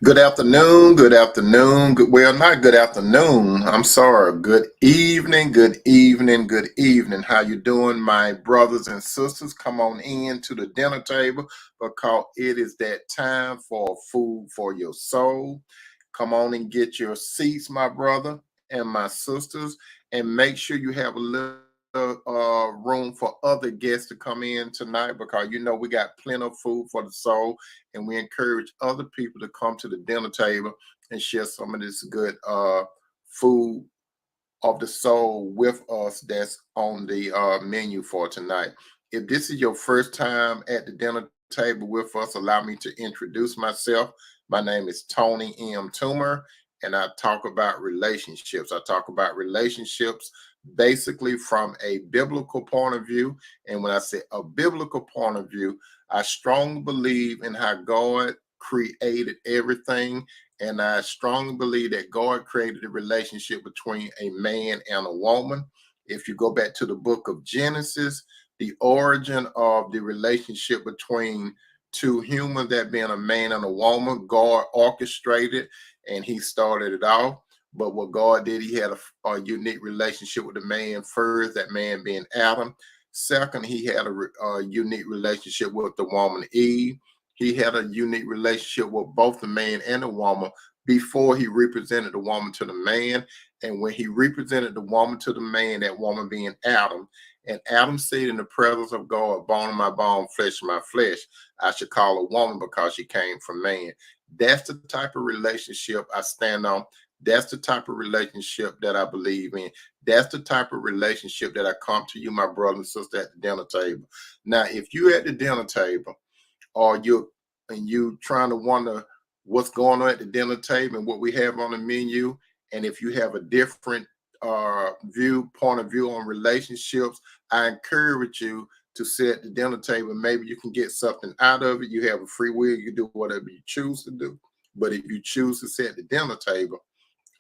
Good afternoon, good afternoon. Well, not good afternoon. I'm sorry. Good evening, good evening, good evening. How you doing, my brothers and sisters? Come on in to the dinner table because it is that time for food for your soul. Come on and get your seats, my brother and my sisters, and make sure you have a little room for other guests to come in tonight because you know we got plenty of food for the soul, and we encourage other people to come to the dinner table and share some of this good food of the soul with us that's on the menu for tonight. If this is your first time at the dinner table with us, allow me to introduce myself. My name is Tony M. Toomer, and I talk about relationships. I talk about relationships basically from a biblical point of view. And when I say a biblical point of view, I strongly believe in how God created everything, and I strongly believe that God created a relationship between a man and a woman. If you go back to the book of Genesis, the origin of the relationship between two humans, that being a man and a woman, God orchestrated and he started it off. But what God did, he had a unique relationship with the man first, that man being Adam. Second, he had a unique relationship with the woman Eve. He had a unique relationship with both the man and the woman before he represented the woman to the man. And when he represented the woman to the man, that woman being Adam, and Adam said in the presence of God, bone of my bone, flesh of my flesh, I should call a woman because she came from man. That's the type of relationship I stand on. That's the type of relationship that I believe in. That's the type of relationship that I come to you, my brother and sister, at the dinner table. Now, if you're at the dinner table or you trying to wonder what's going on at the dinner table and what we have on the menu, and if you have a different point of view on relationships, I encourage you to sit at the dinner table. Maybe you can get something out of it. You have a free will. You do whatever you choose to do. But if you choose to sit at the dinner table,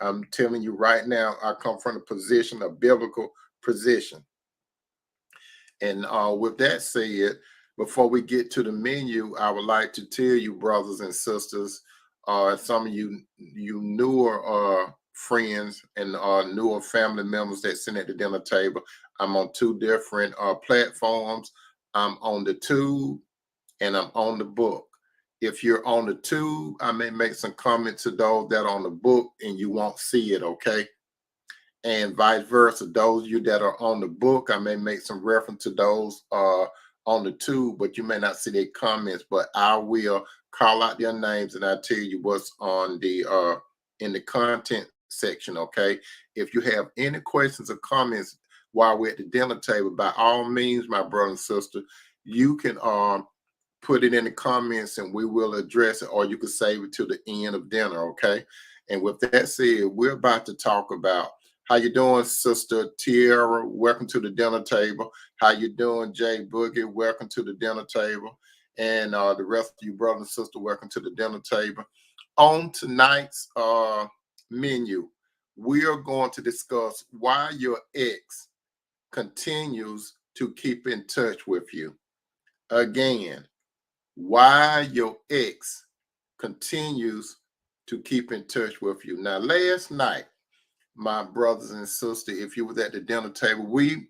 I'm telling you right now, I come from a position, a biblical position. And with that said, before we get to the menu, I would like to tell you, brothers and sisters, some of you newer friends and newer family members that sit at the dinner table. I'm on two different platforms. I'm on the Tube and I'm on the book. If you're on the Tube, I may make some comments to those that are on the book and you won't see it, okay? And vice versa. Those of you that are on the book, I may make some reference to those on the Tube, but you may not see their comments. But I will call out their names and I'll tell you what's on the in the content section. Okay. If you have any questions or comments while we're at the dinner table, by all means, my brother and sister, you can put it in the comments and we will address it, or you can save it to the end of dinner. Okay. And with that said, we're about to talk about how you doing, Sister Tierra? Welcome to the dinner table. How you doing, Jay Boogie? Welcome to the dinner table. And the rest of you brothers and sisters, welcome to the dinner table. On tonight's menu, we are going to discuss why your ex continues to keep in touch with you. Again, why your ex continues to keep in touch with you. Now, last night, my brothers and sisters, if you was at the dinner table, we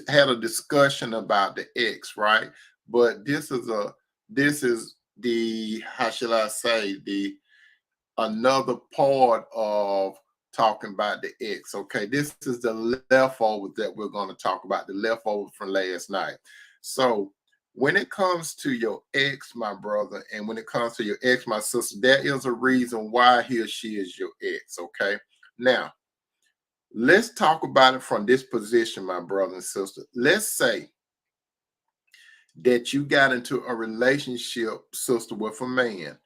had a discussion about the ex, right? But this is the, how shall I say, the another part of talking about the ex. Okay, this is the leftovers that we're going to talk about, the leftovers from last night. So when it comes to your ex, my brother, and when it comes to your ex, my sister, there is a reason why he or she is your ex. Okay, now let's talk about it from this position, my brother and sister. Let's say that you got into a relationship, sister, with a man,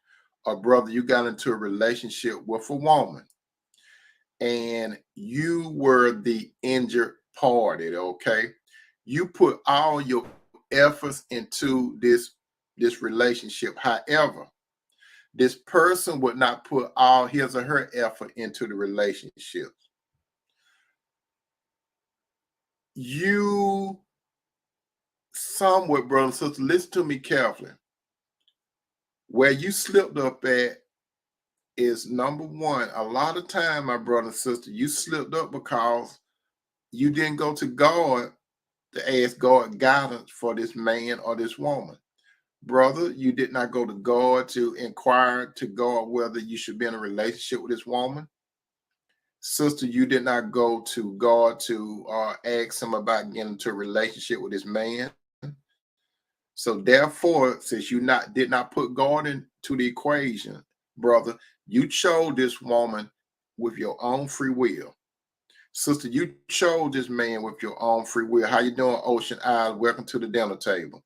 or brother, you got into a relationship with a woman, and you were the injured party. Okay, you put all your efforts into this relationship. However, this person would not put all his or her effort into the relationship. You somewhat, brother and sister, listen to me carefully. Where you slipped up at, is number one, a lot of time, my brother and sister, you slipped up because you didn't go to God to ask God guidance for this man or this woman. Brother, you did not go to God to inquire to God whether you should be in a relationship with this woman. Sister, you did not go to God to ask him about getting into a relationship with this man. So therefore, since you did not put God into the equation, brother, you chose this woman with your own free will. Sister, you chose this man with your own free will. How you doing, Ocean Eyes? Welcome to the dinner table.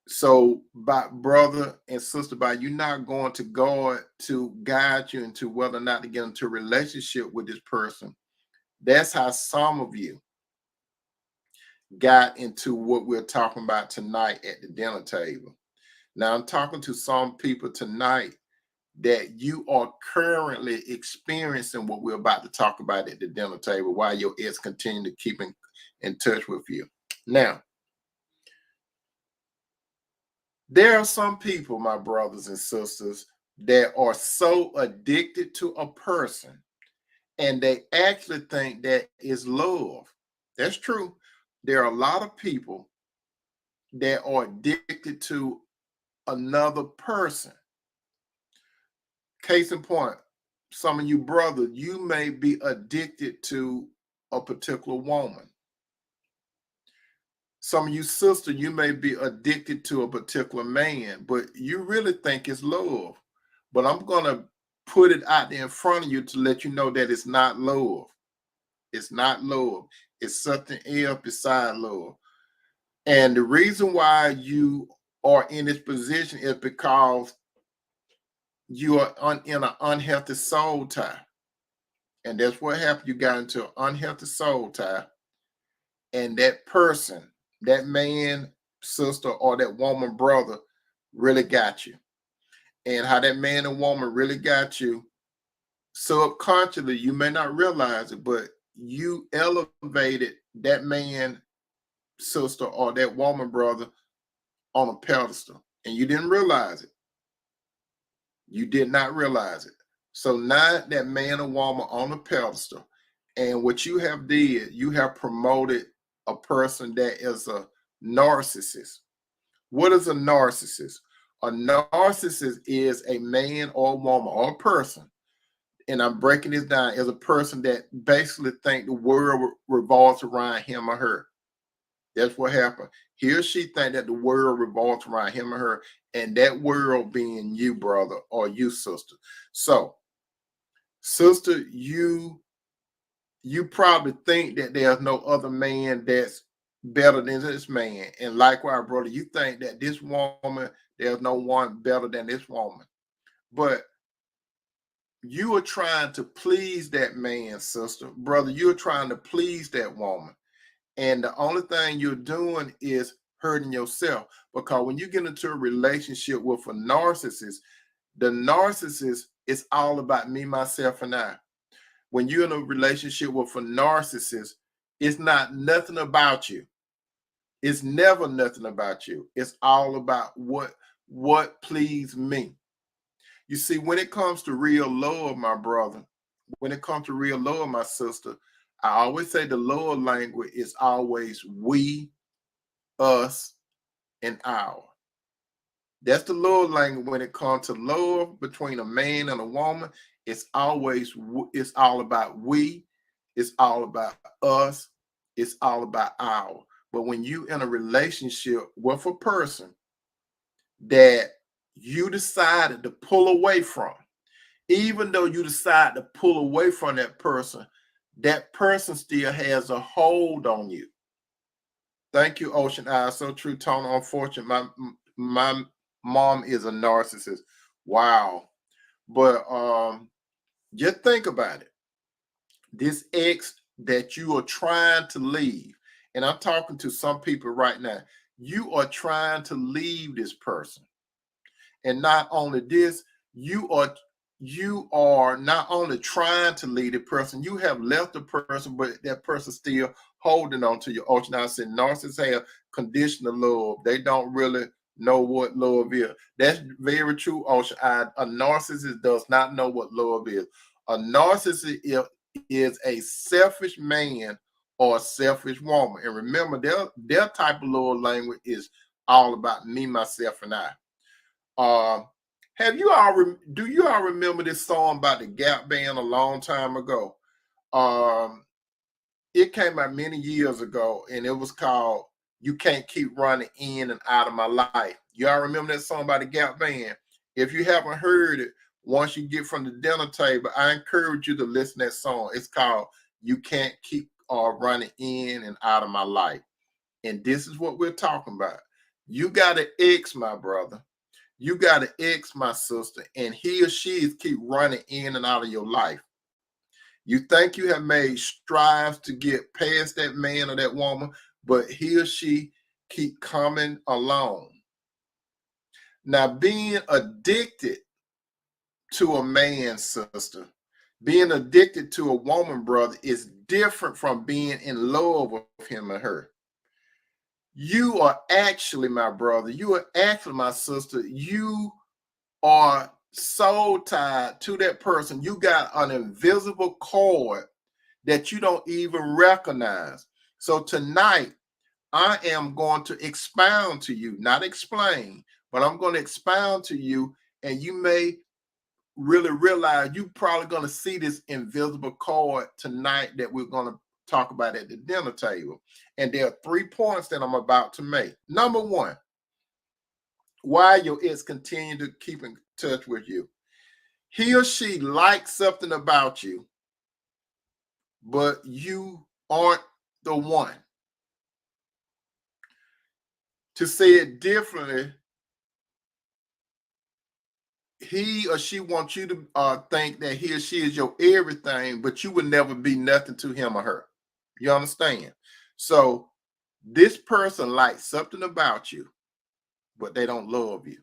So, by brother and sister, by you not going to God to guide you into whether or not to get into a relationship with this person, that's how some of you got into what we're talking about tonight at the dinner table. Now, I'm talking to some people tonight that you are currently experiencing what we're about to talk about at the dinner table while your ex continue to keep in touch with you. Now, there are some people, my brothers and sisters, that are so addicted to a person and they actually think that is love. That's true. There are a lot of people that are addicted to another person. Case in point, some of you brothers, you may be addicted to a particular woman. Some of you sisters, you may be addicted to a particular man, but you really think it's love. But I'm going to put it out there in front of you to let you know that it's not love. It's not love. It's something else beside love. And the reason why you are in this position is because you are in an unhealthy soul tie. And that's what happened. You got into an unhealthy soul tie. And that person, that man, sister, or that woman, brother, really got you. And how that man and woman really got you, subconsciously, you may not realize it, but you elevated that man, sister, or that woman, brother, on a pedestal. And you didn't realize it. You did not realize it. So now that man or woman on a pedestal, and what you have did, you have promoted a person that is a narcissist. What is a narcissist? A narcissist is a man or a woman or a person, and I'm breaking this down, as a person that basically think the world revolves around him or her. That's what happened. He or she think that the world revolves around him or her, and that world being you, brother, or you, sister. So, sister, you probably think that there's no other man that's better than this man. And likewise, brother, you think that this woman, there's no one better than this woman. But you are trying to please that man, sister. Brother, you're trying to please that woman. And the only thing you're doing is hurting yourself. Because when you get into a relationship with a narcissist, the narcissist is all about me, myself, and I. When you're in a relationship with a narcissist, it's not nothing about you. It's never nothing about you. It's all about what please me. You see, when it comes to real love, my brother, when it comes to real love, my sister, I always say the love language is always we, us, and our. That's the love language when it comes to love between a man and a woman. It's all about we, it's all about us, it's all about our. But when you in a relationship with a person that you decided to pull away from, even though you decide to pull away from that person still has a hold on you. Thank you, Ocean Eyes. So true, Tony. Unfortunately, my mom is a narcissist. Wow. But just think about it. This ex that you are trying to leave, and I'm talking to some people right now, you are trying to leave this person. And not only this, you are not only trying to leave the person, you have left the person, but that person still holding on to you. Ocean, I said narcissists have conditional love. They don't really know what love is. That's very true, Osha. A narcissist does not know what love is. A narcissist is a selfish man or a selfish woman. And remember, their type of love language is all about me, myself, and I. Do you all remember this song by the Gap Band a long time ago? It came out many years ago, and it was called "You Can't Keep Running In and Out of My Life." Y'all remember that song by the Gap Band? If you haven't heard it, once you get from the dinner table, I encourage you to listen to that song. It's called "You Can't Keep Running In and Out of My Life." And this is what we're talking about. You got an ex, my brother. You got an ex, my sister, and he or she is keep running in and out of your life. You think you have made strives to get past that man or that woman, but he or she keep coming along. Now, being addicted to a man, sister, being addicted to a woman, brother, is different from being in love with him or her. You are actually, my brother, you are actually, my sister, you are so tied to that person. You got an invisible cord that you don't even recognize. So tonight, I am going to expound to you, not explain, but I'm going to expound to you, and you may really realize you're probably going to see this invisible cord tonight that we're going to talk about at the dinner table. And there are 3 points that I'm about to make. Number one, why your ex continue to keep in touch with you. He or she likes something about you, but you aren't the one. To say it differently, he or she wants you to think that he or she is your everything, but you would never be nothing to him or her. You understand? So this person likes something about you, but they don't love you.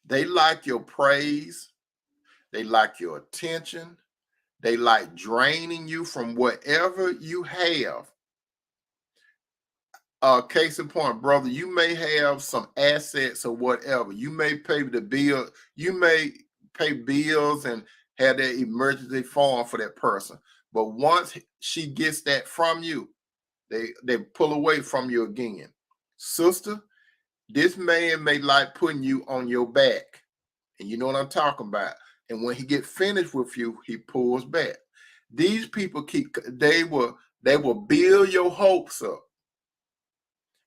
They like your praise. They like your attention. They like draining you from whatever you have. Case in point, brother, you may have some assets or whatever. You may pay the bill. You may pay bills and have that emergency fund for that person. But once she gets that from you, they pull away from you again. Sister, this man may like putting you on your back. And you know what I'm talking about. And when he get finished with you, he pulls back. These people they will build your hopes up.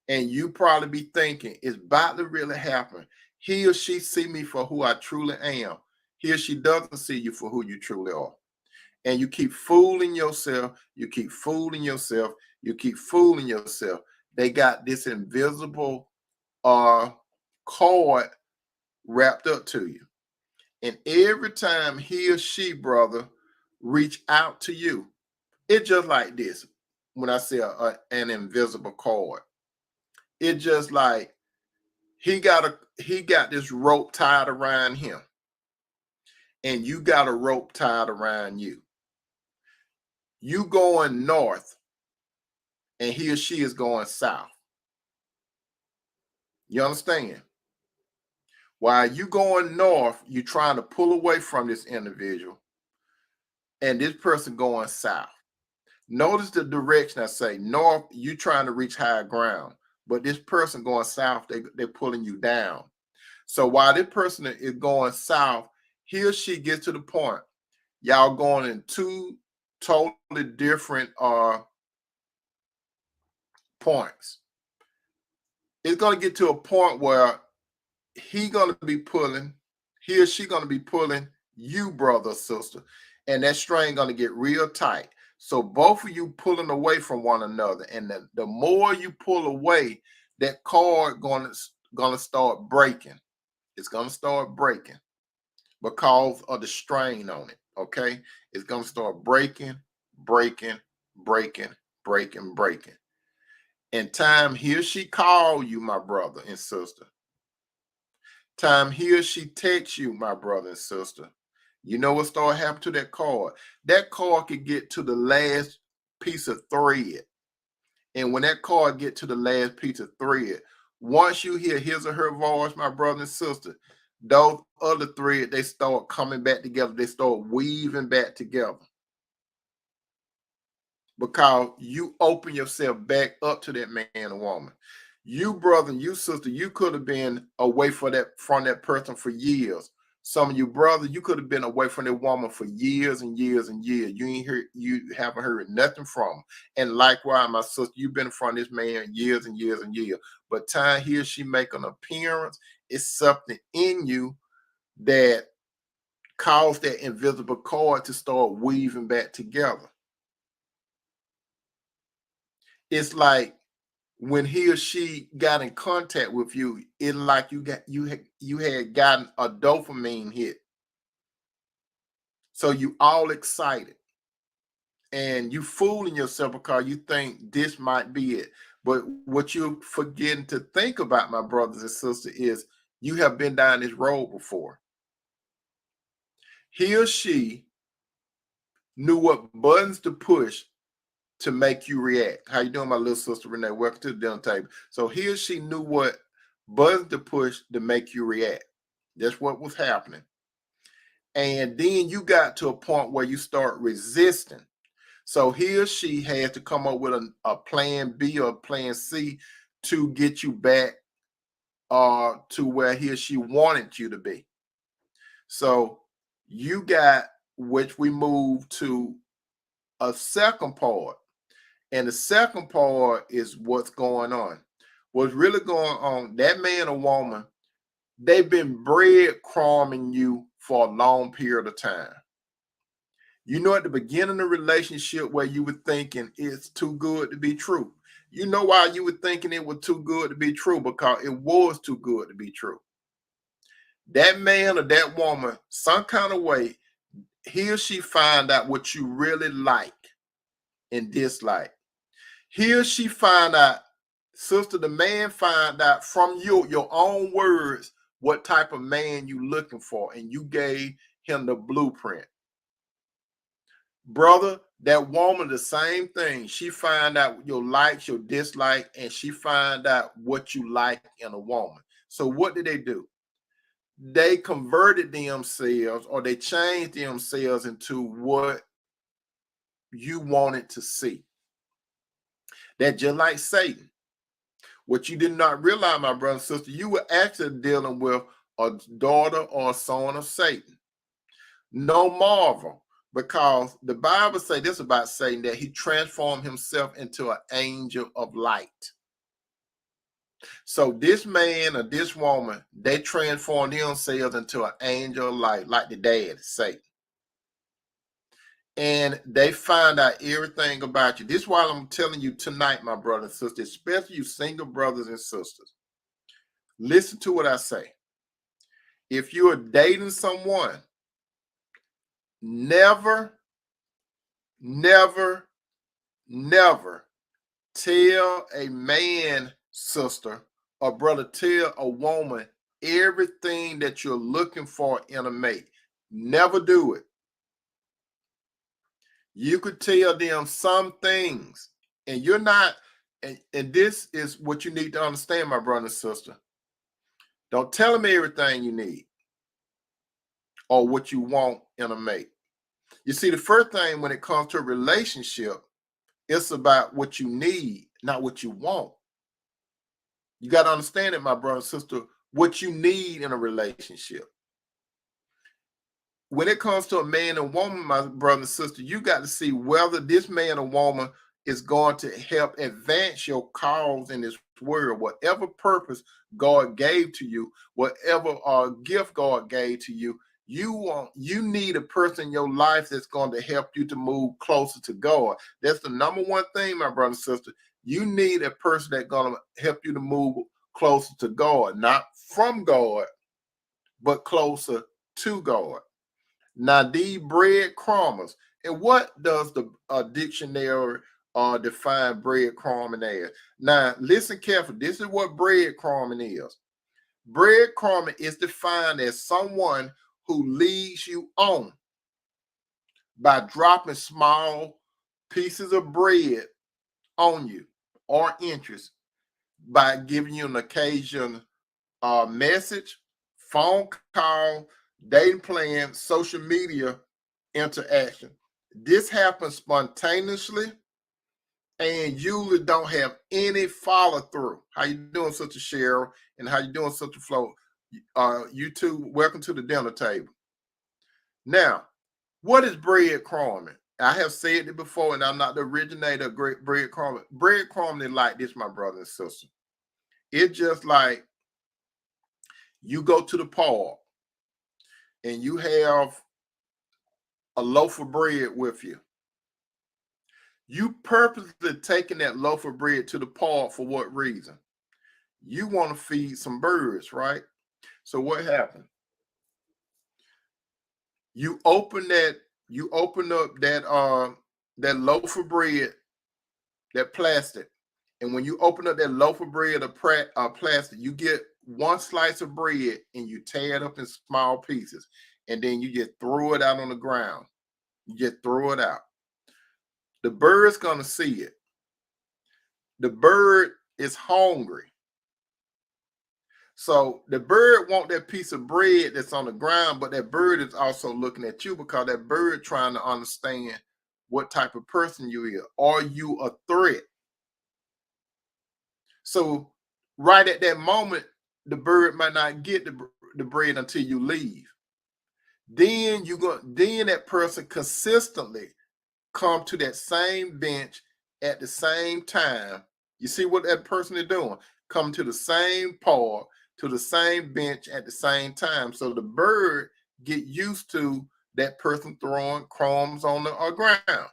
And you probably be thinking, it's about to really happen. He or she see me for who I truly am. He or she doesn't see you for who you truly are. And you keep fooling yourself. You keep fooling yourself. You keep fooling yourself. They got this invisible cord wrapped up to you. And every time he or she, brother, reach out to you, it's just like this. When I say an invisible cord, it's just like he got this rope tied around him, and you got a rope tied around you. You going north, and he or she is going south. You understand? While you going north, you're trying to pull away from this individual, and this person going south. Notice the direction. I say north, you trying to reach higher ground, but this person going south, they're pulling you down. So while this person is going south, he or she gets to the point, y'all going in 2 totally different points. It's going to get to a point where he or she going to be pulling you, brother or sister, and that string going to get real tight. So both of you pulling away from one another, and the more you pull away, that cord going to start breaking. It's going to start breaking because of the strain on it. Okay, it's going to start breaking. And time he or she call you, my brother and sister. Time he or she text you, my brother and sister. You know what start happening to that cord? That cord could get to the last piece of thread. And when that cord get to the last piece of thread, Once you hear his or her voice, my brother and sister, those other threads, they start coming back together. They start weaving back together. Because you open yourself back up to that man or woman. You, brother, and you, sister, you could have been away from that person for years. Some of you, brother, you could have been away from that woman for years and years and years. You haven't heard nothing from them. And likewise, my sister, you've been from this man years and years and years. But time here, she make an appearance. It's something in you that caused that invisible cord to start weaving back together. It's like when he or she got in contact with you, it like you had gotten a dopamine hit. So you all excited and you fooling yourself because you think this might be it. But what you're forgetting to think about, my brothers and sisters, is you have been down this road before. He or she knew what buttons to push to make you react. How you doing, my little sister Renee? Welcome to the dinner table. So he or she knew what buttons to push to make you react. That's what was happening. And then you got to a point where you start resisting. So he or she had to come up with a plan B or a plan C to get you back to where he or she wanted you to be. So you got, which we moved to a second part. And the second part is what's going on. What's really going on, that man or woman, they've been breadcrumbing you for a long period of time. You know, at the beginning of the relationship where you were thinking it's too good to be true. You know why you were thinking it was too good to be true? Because it was too good to be true. That man or that woman, some kind of way, he or she find out what you really like and dislike. He or she find out, sister, the man find out from your own words what type of man you looking for, and you gave him the blueprint. Brother, that woman, the same thing. She find out your likes, your dislike, and she find out what you like in a woman. So what did they do? They converted themselves, or they changed themselves into what you wanted to see. That just like Satan. What you did not realize, my brother and sister, you were actually dealing with a daughter or a son of Satan. No marvel, because the Bible says this about Satan, that he transformed himself into an angel of light. So this man or this woman, they transformed themselves into an angel of light, like the dad, Satan. And they find out everything about you. This is why I'm telling you tonight, my brothers and sisters, especially you single brothers and sisters. Listen to what I say. If you're dating someone, never, never, never tell a man, sister, or brother, tell a woman everything that you're looking for in a mate. Never do it. You could tell them some things, and you're not, and this is what you need to understand, my brother and sister. Don't tell them everything you need or what you want in a mate. You see, the first thing when it comes to a relationship, it's about what you need, not what you want. You got to understand it, my brother and sister, what you need in a relationship. When it comes to a man and woman, my brother and sister, you got to see whether this man or woman is going to help advance your cause in this world. Whatever purpose God gave to you, whatever gift God gave to you, you need a person in your life that's going to help you to move closer to God. That's the number one thing, my brother and sister. You need a person that's going to help you to move closer to God, not from God, but closer to God. Now, these breadcrumbers, and what does the dictionary define breadcrumbing as? Now, listen carefully. This is what breadcrumbing is. Breadcrumbing is defined as someone who leads you on by dropping small pieces of bread on you or interest. by giving you an occasion message, phone call, dating plan, social media interaction. This happens spontaneously and usually don't have any follow through. How you doing, Sister Cheryl? And how you doing, Sister Flo? You two, welcome to the dinner table. Now, what is breadcrumbing? I have said it before, and I'm not the originator of breadcrumbing. Breadcrumbing like this, my brother and sister. It's just like you go to the park and you have a loaf of bread with you. You purposely taking that loaf of bread to the park for what reason? You want to feed some birds, right? So what happened? You open up that loaf of bread, that plastic, and when you open up that loaf of bread of plastic, you get one slice of bread and you tear it up in small pieces, and then you just throw it out on the ground. You just throw it out. The bird's gonna see it. The bird is hungry. So the bird want that piece of bread that's on the ground, but that bird is also looking at you because that bird trying to understand what type of person you are. Are you a threat? So right at that moment, the bird might not get the bread until you leave. Then that person consistently come to that same bench at the same time. You see what that person is doing? Come to the same park, to the same bench at the same time. So the bird get used to that person throwing crumbs on the ground.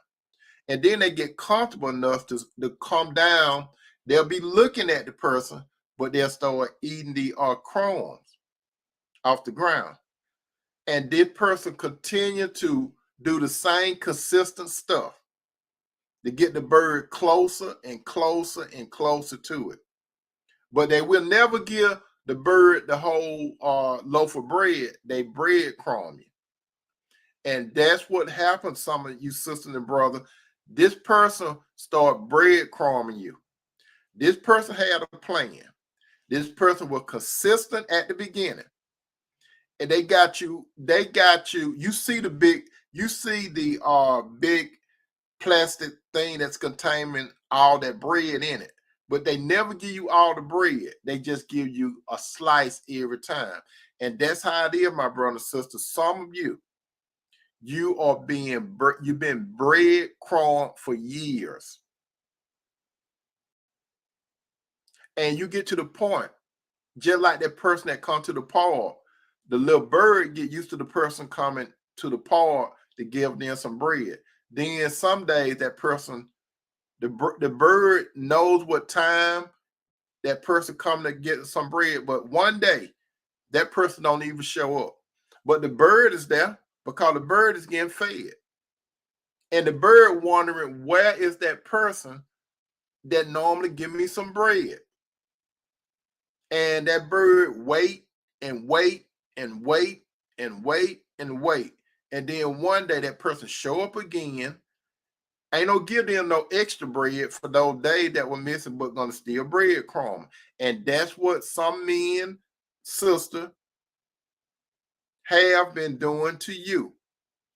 And then they get comfortable enough to come down. They'll be looking at the person, but they'll start eating the crumbs off the ground. And this person continue to do the same consistent stuff to get the bird closer and closer and closer to it. But they will never give the bird the whole loaf of bread. They breadcrumb you. And that's what happens, some of you sisters and brothers. This person start breadcrumbing you. This person had a plan. This person was consistent at the beginning. And they got you, you see the big plastic thing that's containing all that bread in it. But they never give you all the bread. They just give you a slice every time. And that's how it is, my brother and sister. Some of you, you've been breadcrumbed for years. And you get to the point, just like that person that come to the park, the little bird get used to the person coming to the park to give them some bread. Then some days that person, the bird knows what time that person come to get some bread, but one day that person don't even show up. But the bird is there because the bird is getting fed. And the bird wondering, where is that person that normally give me some bread? And that bird wait and wait and wait and wait and wait. And then one day that person show up again. Ain't no give them no extra bread for those days that were missing, but gonna steal breadcrumb. And that's what some men, sister, have been doing to you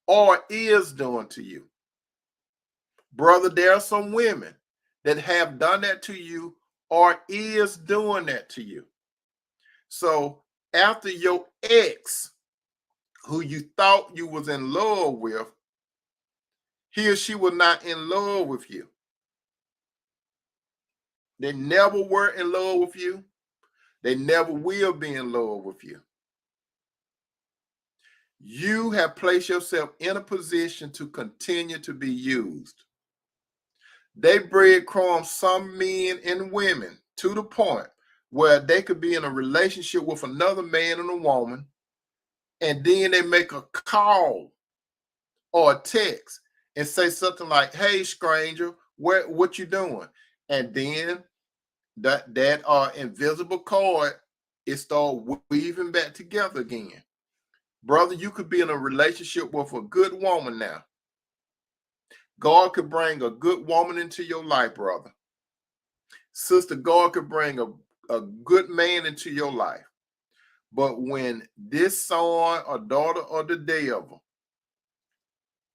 or is doing to you. Brother, there are some women that have done that to you or is doing that to you. So after your ex, who you thought you was in love with, he or she was not in love with you. They never were in love with you. They never will be in love with you. You have placed yourself in a position to continue to be used. They breadcrumb some men and women to the point where they could be in a relationship with another man and a woman, and then they make a call or a text and say something like, "Hey, stranger, what you doing?" And then that invisible cord, it start weaving back together again. Brother, you could be in a relationship with a good woman now. God could bring a good woman into your life, brother. Sister, God could bring a good man into your life. But when this son or daughter of the devil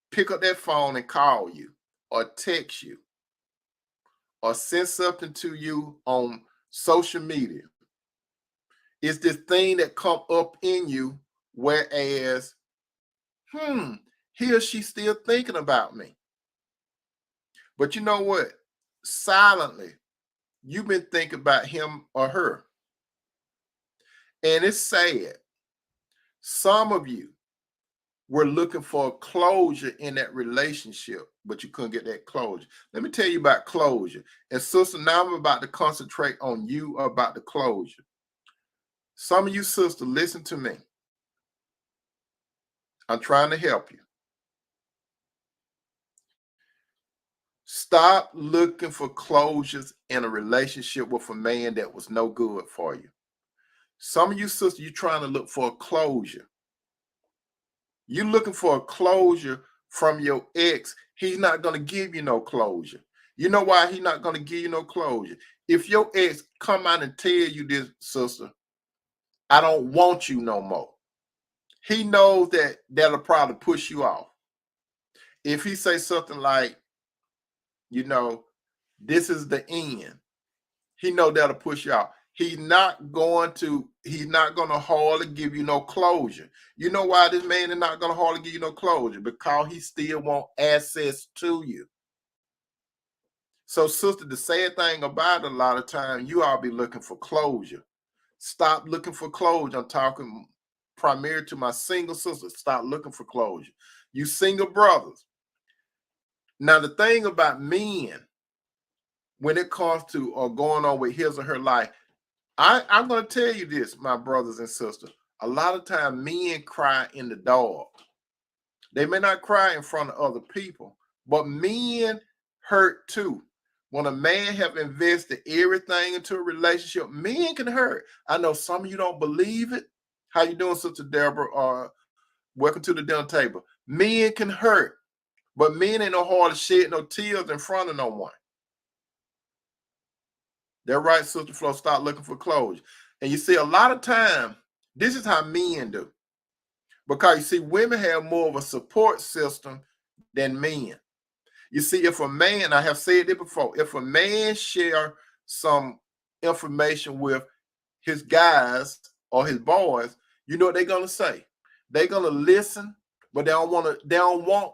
pick up that phone and call you or text you or send something to you on social media, it's this thing that come up in you, whereas, he or she still thinking about me. But you know what? Silently, you've been thinking about him or her. And it's sad. Some of you were looking for closure in that relationship, but you couldn't get that closure. Let me tell you about closure. And sister, now I'm about to concentrate on you about the closure. Some of you sisters, listen to me. I'm trying to help you. Stop looking for closures in a relationship with a man that was no good for you. Some of you sisters, you're trying to look for a closure. You're looking for a closure from your ex. He's not going to give you no closure. You know why he's not going to give you no closure? If your ex come out and tell you this, sister, I don't want you no more, he knows that that'll probably push you off. If he say something like, this is the end, he know that'll push you out. He's not going to hardly give you no closure. You know why this man is not going to hardly give you no closure? Because he still want access to you. So, sister, the sad thing about it, a lot of times, you all be looking for closure. Stop looking for closure. I'm talking primarily to my single sisters. Stop looking for closure. You single brothers. Now, the thing about men, when it comes to going on with his or her life, I'm going to tell you this, my brothers and sisters. A lot of times men cry in the dark. They may not cry in front of other people, but men hurt too. When a man have invested everything into a relationship, men can hurt. I know some of you don't believe it. How you doing, Sister Deborah? Welcome to the dinner table. Men can hurt, but men ain't no hard to shed no tears in front of no one. They're right, Sister Flo. Stop looking for closure. And you see, a lot of time, this is how men do. Because you see, women have more of a support system than men. You see, if a man, I have said it before, if a man share some information with his guys or his boys, you know what they're gonna say? They're gonna listen, but they don't want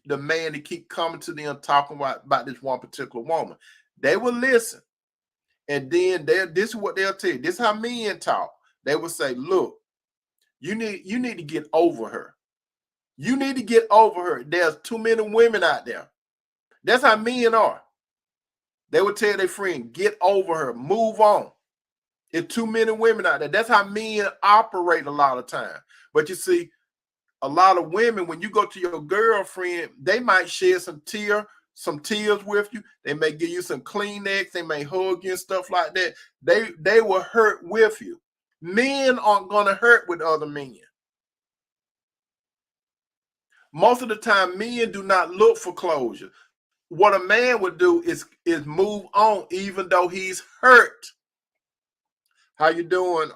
the man to keep coming to them talking about this one particular woman. They will listen. And then this is what they'll tell you. This is how men talk. They will say, look, you need to get over her. You need to get over her. There's too many women out there. That's how men are. They would tell their friend, get over her, move on. It's too many women out there. That's how men operate a lot of time. But you see, a lot of women, when you go to your girlfriend, they might share some tears with you. They may give you some Kleenex. They may hug you and stuff like that. They will hurt with you. Men aren't going to hurt with other men. Most of the time, men do not look for closure. What a man would do is move on, even though he's hurt. How you doing,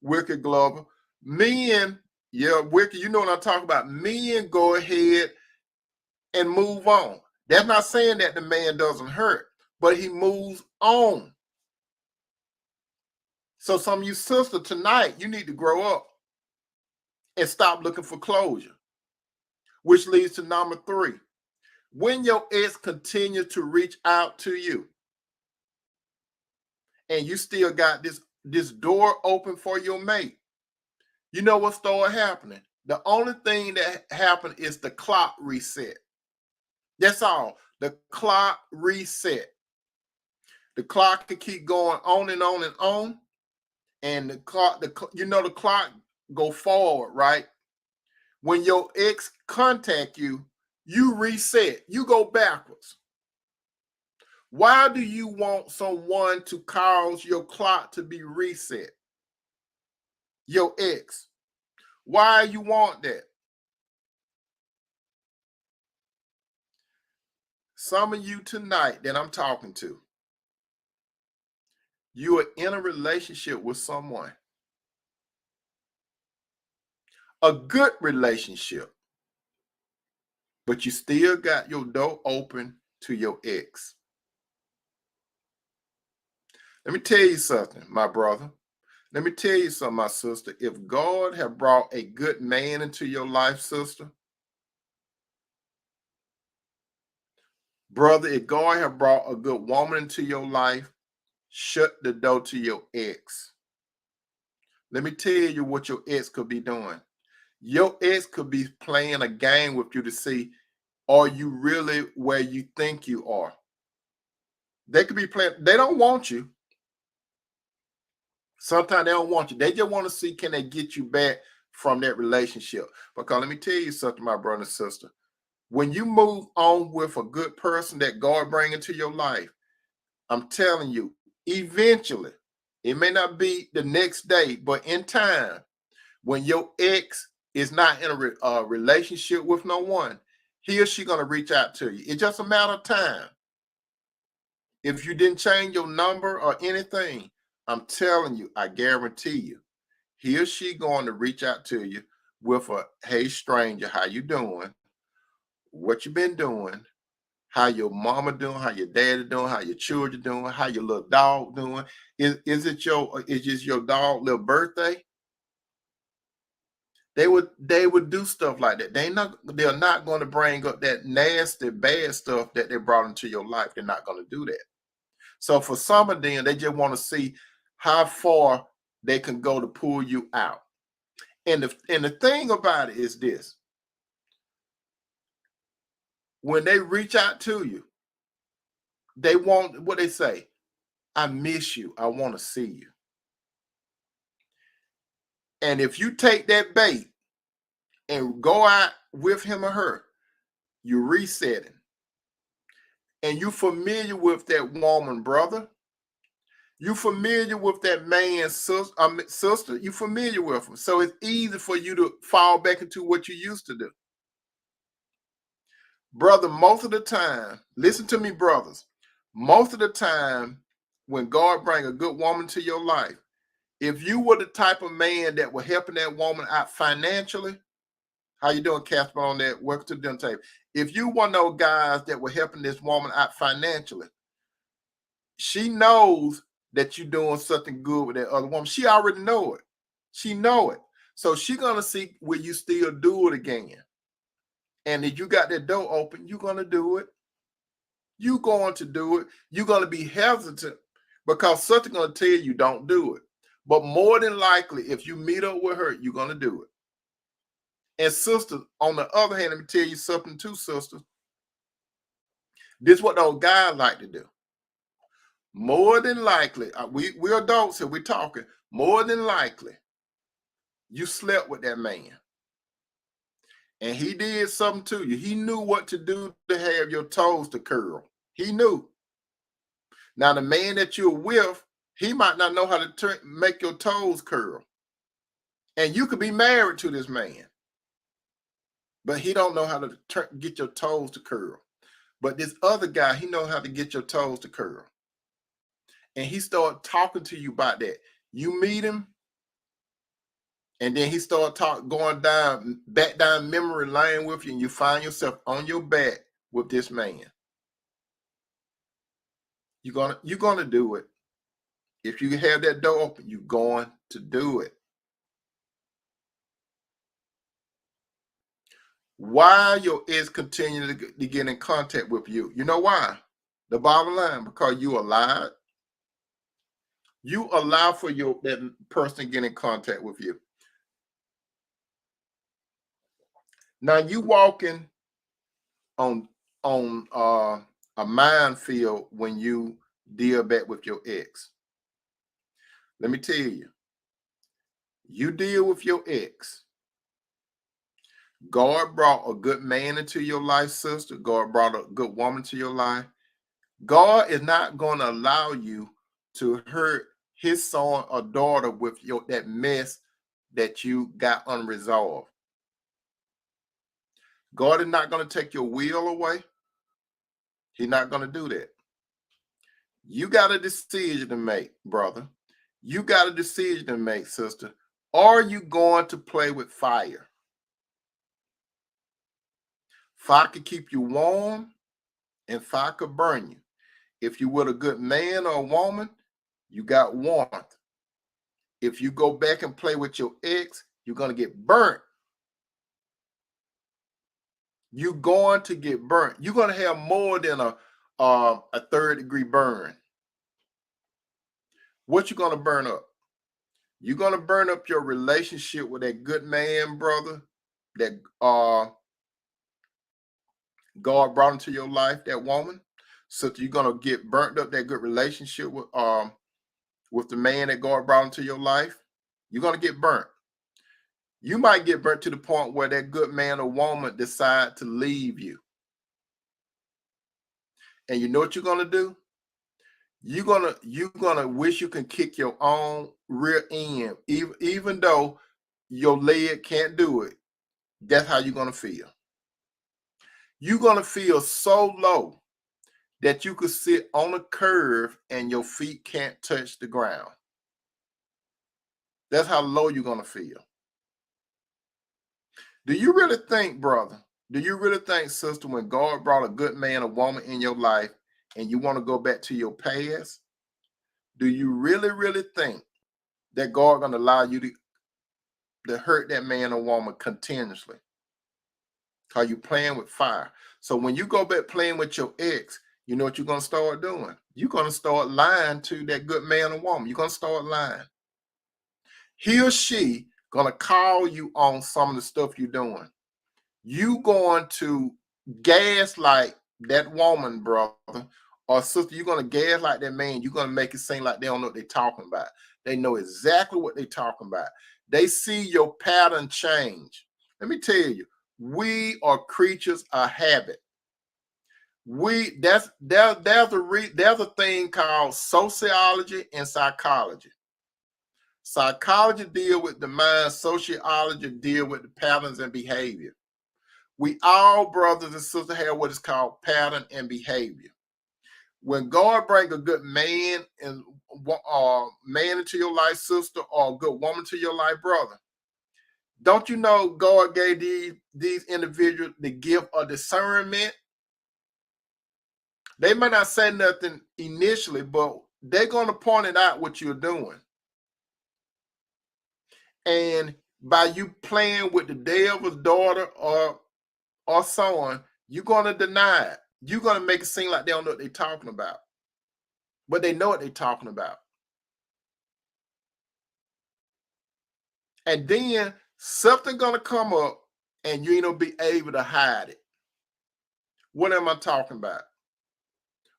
Wicked Glover? Men, yeah, Wicked, you know what I'm talking about. Men go ahead and move on. That's not saying that the man doesn't hurt, but he moves on. So some of you sisters tonight, you need to grow up and stop looking for closure, which leads to number 3. When your ex continues to reach out to you and you still got this door open for your mate, you know what started happening? The only thing that happened is the clock reset. That's all. The clock reset. The clock could keep going on and on and on, and the clock go forward, right? When your ex contact you, you reset. You go backwards. Why do you want someone to cause your clock to be reset? Your ex. Why you want that? Some of you tonight that I'm talking to, You are in a relationship with someone, a good relationship, but you still got your door open to your ex. Let me tell you something, my brother. Let me tell you something, my sister. If God have brought a good man into your life, sister, brother, if God have brought a good woman into your life, shut the door to your ex. Let me tell you what your ex could be doing. Your ex could be playing a game with you to see, are you really where you think you are? They could be playing, they don't want you. Sometimes they don't want you. They just want to see, can they get you back from that relationship? Because let me tell you something, my brother and sister. When you move on with a good person that God bring into your life, I'm telling you, eventually, it may not be the next day, but in time, when your ex is not in a relationship with no one, he or she going to reach out to you. It's just a matter of time. If you didn't change your number or anything, I'm telling you, I guarantee you, he or she going to reach out to you with a, hey stranger, how you doing? What you been doing? How your mama doing? How your daddy doing? How your children doing? How your little dog doing? Is just your dog little birthday? They would do stuff like that. They're not going to bring up that nasty bad stuff that they brought into your life. They're not going to do that. So for some of them, they just want to see how far they can go to pull you out. And the thing about it is this: when they reach out to you, they want what they say. I miss you. I want to see you. And if you take that bait and go out with him or her, you're resetting. And you familiar with that woman, brother. You familiar with that man's sister. You familiar with them. So it's easy for you to fall back into what you used to do. Brother, most of the time, listen to me, brothers. Most of the time, when God bring a good woman to your life, if you were the type of man that were helping that woman out financially, how you doing, Casper, on that? Welcome to the dinner table. If you one of those guys that were helping this woman out financially, she knows that you're doing something good with that other woman. She already know it. She know it. So she gonna see will you still do it again. And if you got that door open, you're gonna do it. You're going to do it. You're gonna be hesitant because something gonna tell you don't do it. But more than likely, if you meet up with her, you're gonna do it. And sisters, on the other hand, let me tell you something too, sisters. This is what those guys like to do. More than likely, we're adults here, we're talking. More than likely, you slept with that man. And he did something to you. He knew what to do to have your toes to curl. He knew. Now, the man that you're with, he might not know how to make your toes curl. And you could be married to this man, but he don't know how to get your toes to curl. But this other guy, he knows how to get your toes to curl. And he started talking to you about that. You meet him, and then he started going back down memory lane with you, and you find yourself on your back with this man. You're gonna do it. If you have that door open, you're going to do it. Why your ex continue to get in contact with you? You know why? The bottom line, because you allowed. You allow for that person to get in contact with you. Now you walking on a minefield when you deal back with your ex. Let me tell you, you deal with your ex. God brought a good man into your life, sister. God brought a good woman to your life. God is not going to allow you to hurt his son or daughter with that mess that you got unresolved. God is not going to take your will away. He's not going to do that. You got a decision to make, brother. You got a decision to make, sister. Are you going to play with fire? Fire could keep you warm and fire could burn you. If you with a good man or a woman, you got warmth. If you go back and play with your ex, you're going to get burnt. You're going to get burnt. You're going to have more than a third-degree burn. What you going to burn up? You're going to burn up your relationship with that good man, brother, that God brought into your life, that woman. So you're going to get burnt up that good relationship with the man that God brought into your life. You're going to get burnt. You might get burnt to the point where that good man or woman decide to leave you. And you know what you're going to do? You're gonna wish you can kick your own rear end, even though your leg can't do it. That's how you're gonna feel. You're gonna feel so low that you could sit on a curve and your feet can't touch the ground. That's how low you're gonna feel. Do you really think, brother? Do you really think, sister, when God brought a good man or woman in your life and you want to go back to your past, do you really think that God gonna allow you to hurt that man or woman continuously? Because you playing with fire. So when you go back playing with your ex, you know what you're going to start doing? You're going to start lying to that good man or woman. You're going to start lying. He or she going to call you on some of the stuff you're doing. You going to gaslight that woman, brother, or sister. You're going to gaslight that man. You're going to make it seem like they don't know what they're talking about. They know exactly what they're talking about. They see your pattern change. Let me tell you, we are creatures of habit. There's a thing called sociology and psychology. Psychology deal with the mind, sociology deal with the patterns and behavior. We all, brothers and sisters, have what is called pattern and behavior. When God bring a good man and man into your life, sister, or a good woman to your life, brother, don't you know God gave these individuals the gift of discernment? They may not say nothing initially, but they're going to point it out what you're doing. And by you playing with the devil's daughter or son, you're going to deny it. You're going to make it seem like they don't know what they're talking about. But they know what they're talking about. And then something going to come up and you ain't going to be able to hide it. What am I talking about?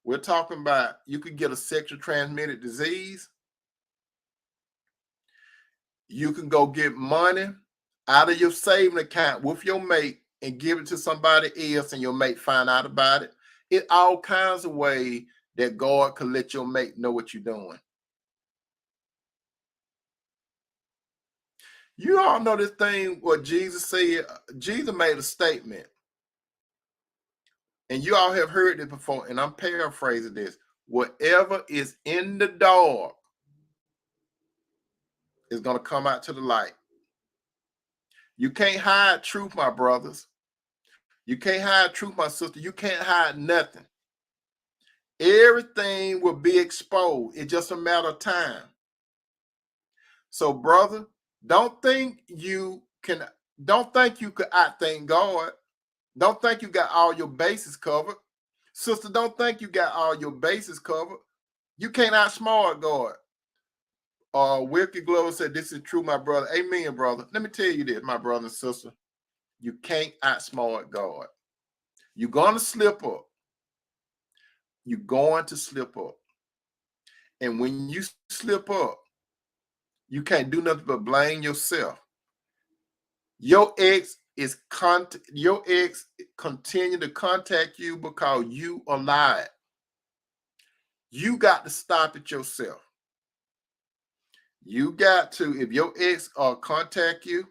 We're talking about you could get a sexually transmitted disease. You can go get money out of your saving account with your mate and give it to somebody else and your mate find out about it. It all kinds of ways that God can let your mate know what you're doing. You all know this thing, what Jesus said. Jesus made a statement. And you all have heard it before, and I'm paraphrasing this. Whatever is in the dark is going to come out to the light. You can't hide truth, my brothers. You can't hide truth, my sister. You can't hide nothing. Everything will be exposed. It's just a matter of time. So, brother, don't think you could outthink God. Don't think you got all your bases covered. Sister, don't think you got all your bases covered. You can't outsmart God. Wilkie Glover said, this is true, my brother. Amen, brother. Let me tell you this, my brother and sister. You can't outsmart God. You're going to slip up. You're going to slip up. And when you slip up, you can't do nothing but blame yourself. Your ex continue to contact you because you are lying. You got to stop it yourself. You got to, if your ex contact you,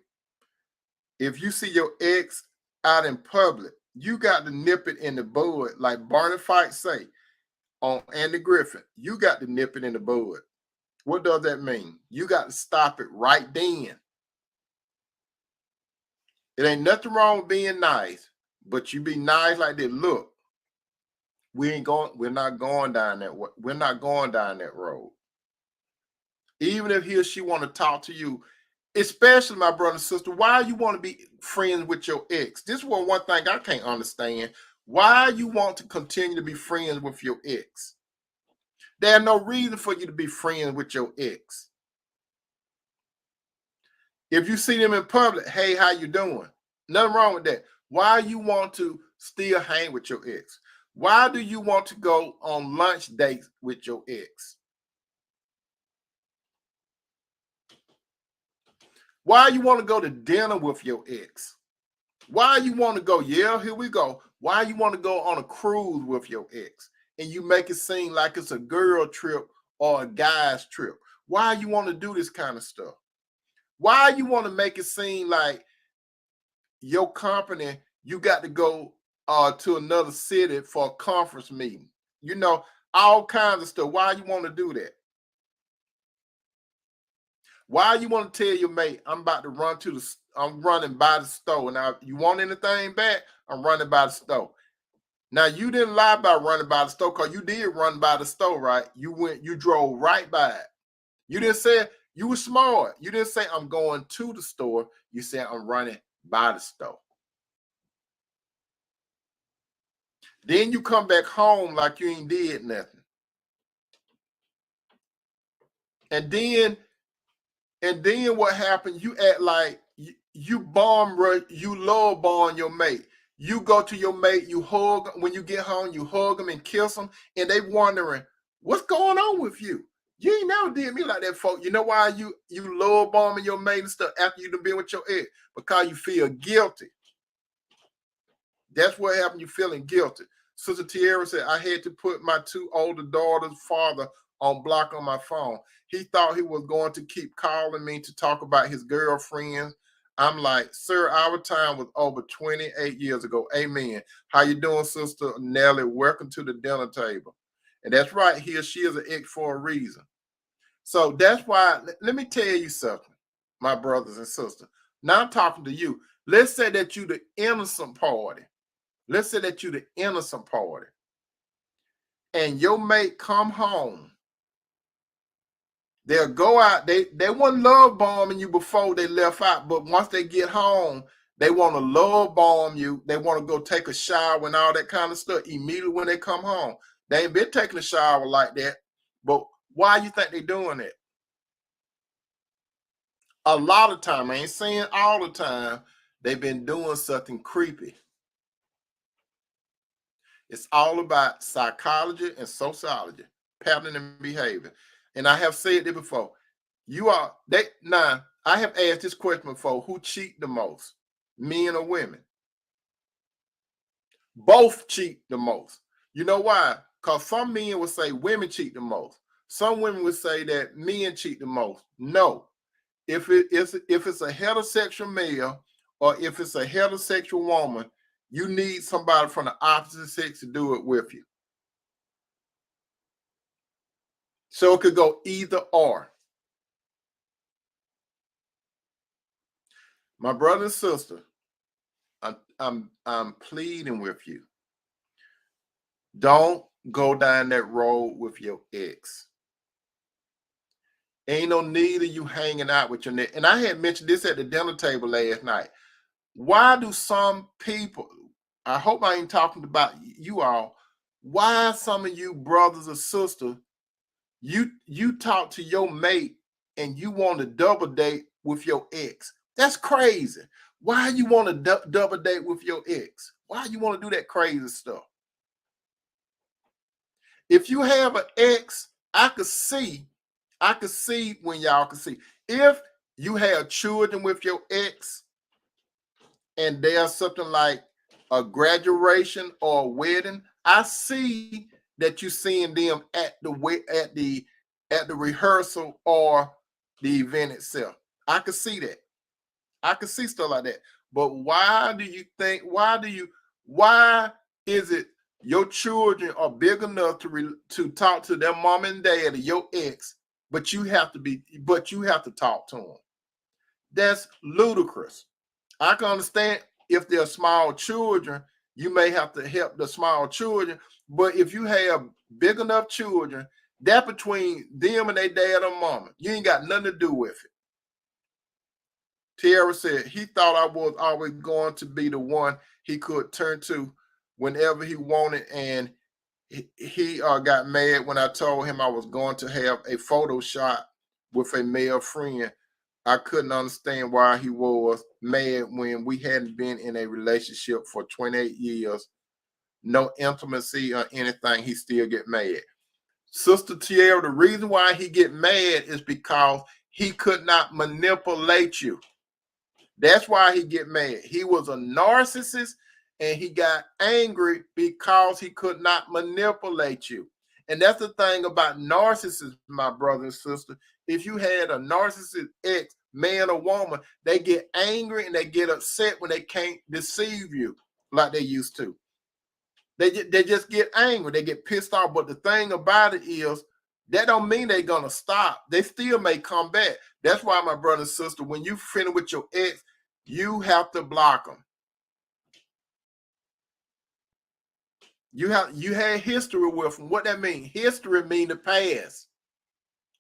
if you see your ex out in public, you got to nip it in the bud, like Barney Fife say. on Andy Griffin, you got to nip it in the bud. What does that mean? You got to stop it right then. It ain't nothing wrong with being nice, but you be nice like this. Look, we're not going down that way. We're not going down that road. Even if he or she want to talk to you, especially my brother and sister, why you want to be friends with your ex? This is one thing I can't understand. Why you want to continue to be friends with your ex? There's no reason for you to be friends with your ex. If you see them in public, hey, how you doing? Nothing wrong with that. Why you want to still hang with your ex? Why do you want to go on lunch dates with your ex? Why you want to go to dinner with your ex? Why you want to go, yeah, here we go. Why you want to go on a cruise with your ex? And you make it seem like it's a girl trip or a guy's trip. Why you want to do this kind of stuff? Why you want to make it seem like your company, you got to go to another city for a conference meeting? You know, all kinds of stuff. Why you want to do that? Why you want to tell your mate, I'm about to I'm running by the store. Now, you want anything back? I'm running by the store. Now, you didn't lie about running by the store because you did run by the store, right? You drove right by it. You didn't say, you were smart. You didn't say, I'm going to the store. You said, I'm running by the store. Then you come back home like you ain't did nothing. And then what happened? You act like you love bomb your mate. You go to your mate, you hug when you get home, you hug them and kiss them, and they wondering what's going on with you. You ain't never did me like that, folks. You know why you love bombing your mate and stuff after you done been with your ex? Because you feel guilty. That's what happened. You feeling guilty. Sister Tierra said, I had to put my 2 older daughters' father on block on my phone. He thought he was going to keep calling me to talk about his girlfriends. I'm like, sir, our time was over 28 years ago. Amen. How you doing, Sister Nellie? Welcome to the dinner table. And that's right. He or she is an ex for a reason. So that's why, let me tell you something, my brothers and sisters. Now I'm talking to you. Let's say that you the innocent party. Let's say that you're the innocent party and your mate come home. They'll go out. They wouldn't love bombing you before they left out, but once they get home, they want to love bomb you. They want to go take a shower and all that kind of stuff immediately when they come home. They ain't been taking a shower like that. But why you think they're doing it? A lot of time, I ain't saying all the time, they've been doing something creepy. It's all about psychology and sociology, pattern and behavior. And I have said it before. Now, I have asked this question before: who cheat the most, men or women? Both cheat the most. You know why? Because some men would say women cheat the most. Some women would say that men cheat the most. No. If it's a heterosexual male or if it's a heterosexual woman, you need somebody from the opposite sex to do it with you. So it could go either or. My brother and sister, I'm pleading with you. Don't go down that road with your ex. Ain't no need of you hanging out with your neck. And I had mentioned this at the dinner table last night. Why do some people, I hope I ain't talking about you all, why some of you brothers or sisters, you talk to your mate and you want to double date with your ex? That's crazy. Why you want to double date with your ex? Why you want to do that crazy stuff? If you have an ex, I could see when y'all can see. If you have children with your ex and there's something like a graduation or a wedding, I see that you seeing them at the rehearsal or the event itself. I could see that. I could see stuff like that. But why is it Your children are big enough to talk to their mom and dad or your ex, but you have to talk to them. That's ludicrous. I can understand if they're small children, you may have to help the small children. But if you have big enough children, that between them and their dad or mama, you ain't got nothing to do with it. Tierra said he thought I was always going to be the one he could turn to whenever he wanted, and he got mad when I told him I was going to have a photo shot with a male friend. I couldn't understand why he was mad when we hadn't been in a relationship for 28 years, no intimacy or anything. He still get mad. Sister Tierra, the reason why he get mad is because he could not manipulate you. That's why he get mad. He was a narcissist and he got angry because he could not manipulate you. And that's the thing about narcissists, my brother and sister. If you had a narcissist ex, man or woman, they get angry and they get upset when they can't deceive you like they used to. They just get angry. They get pissed off. But the thing about it is, that don't mean they're going to stop. They still may come back. That's why, my brother and sister, when you finish with your ex, you have to block them. You had history with them. What that mean? History mean the past.